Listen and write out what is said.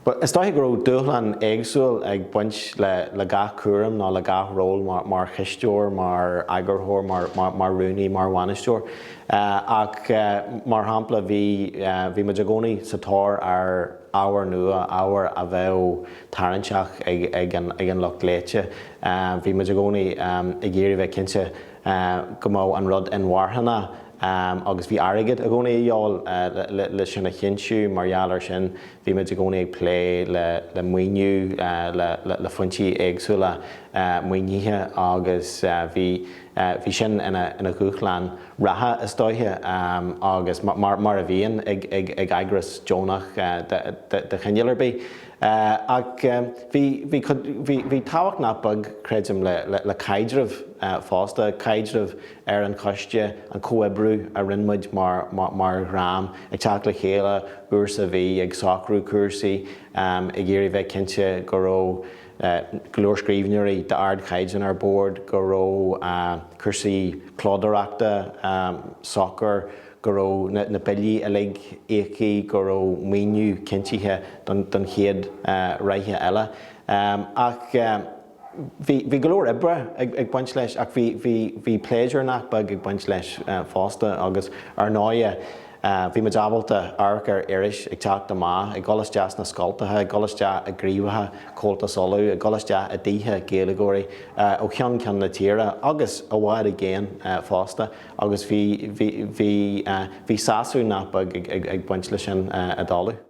But is that go dúshláin éagsúil ag buint le gath cuairim ná le gath ról mar chisteoir, mar agurthóir, mar rúnaí, mar bhainisteoir. Ach mar hampla bhí muid agónaí sa tóir ar ábhar nua, ábhar a bheith taranteach ag an lucht léite. Bhí muid agónaí i ggéirí bheith cinnte go mó an rud in mharthanna. Agus bhí airgid a gcónaí dheol le sinna chinsú margheallar sin bhí muid a gcónaí ag lé le muoinniú le fointí éagsúla muoinithe agus bhí sin ina dúshláin ratha is dóithe agus mar a bhíon ag aigris Jonach de chinealarbí. Ach bhí táhacht napag creidm le caidreamh fásta, caidreamh ar an coiste an comhoibriú a rinmuid mar ghram ag teach le chéile uairsa bhí ag sacrú cuasaí i ggéirí bheith cinnte go raibh glór scríbhneoirí de ard chaideann ar bord go raibh cuasaí cládaireachta soccer go raibh na bilí a le éicí go raibh muoinniú cinntethe don chéad raithe eile. Ach bhí go leor ibre ag baint leis ach bhí pléisiúr nach bag ag baint leis fásta agus ar náide bhí muid ábalta arc ar iris ag teach amach ag golas deas na scoiltathe, ag golas deas a gríomhathe cóilta solú, ag golas deas a dtíthe géalagóirí ó cheann na tíre agus ó bhhaid a géan fásta agus bhí sáú nach bag ag baint leis sin a dála.